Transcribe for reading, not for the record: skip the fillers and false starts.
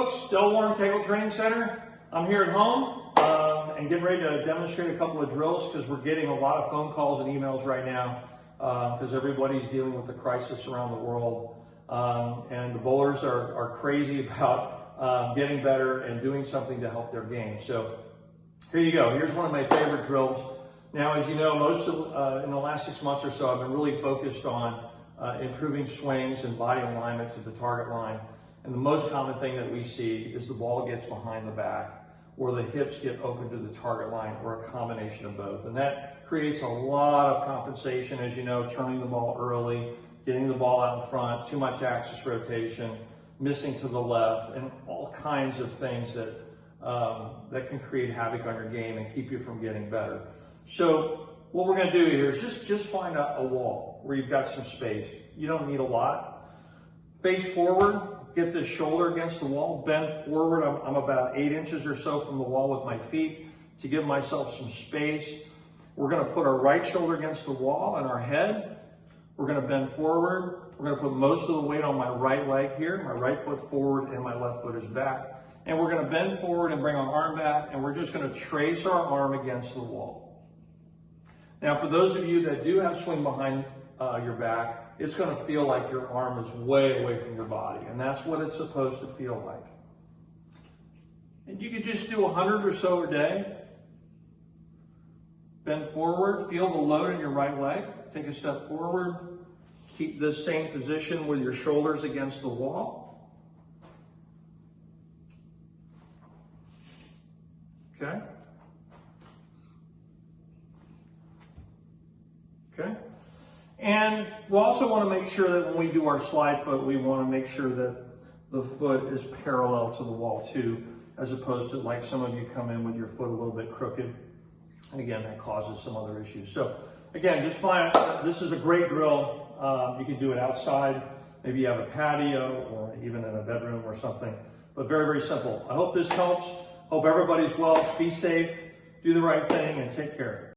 folks, Del Warren Kegel Training Center. I'm here at home and getting ready to demonstrate a couple of drills because we're getting a lot of phone calls and emails right now because everybody's dealing with the crisis around the world. And the bowlers are crazy about getting better and doing something to help their game. So here you go. Here's one of my favorite drills. Now, as you know, in the last 6 months or so, I've been really focused on improving swings and body alignment to the target line. And the most common thing that we see is the ball gets behind the back or the hips get open to the target line or a combination of both. And that creates a lot of compensation, as you know, turning the ball early, getting the ball out in front, too much axis rotation, missing to the left, and all kinds of things that, that can create havoc on your game and keep you from getting better. So what we're gonna do here is just find a wall where you've got some space. You don't need a lot. Face forward, get this shoulder against the wall, bend forward. I'm about 8 inches or so from the wall with my feet to give myself some space. We're gonna put our right shoulder against the wall and our head. We're gonna bend forward. We're gonna put most of the weight on my right leg here, my right foot forward and my left foot is back. And we're gonna bend forward and bring our arm back, and we're just gonna trace our arm against the wall. Now, for those of you that do have swing behind your back, it's gonna feel like your arm is way away from your body, and that's what it's supposed to feel like. And you can just do 100 or so a day. Bend forward, feel the load in your right leg, take a step forward, keep this same position with your shoulders against the wall. Okay? Okay? And we also want to make sure that when we do our slide foot, we want to make sure that the foot is parallel to the wall too, as opposed to like some of you come in with your foot a little bit crooked. And again, that causes some other issues. So again, just find, this is a great drill. You can do it outside. Maybe you have a patio or even in a bedroom or something, but very, very simple. I hope this helps. Hope everybody's well. Be safe, do the right thing, and take care.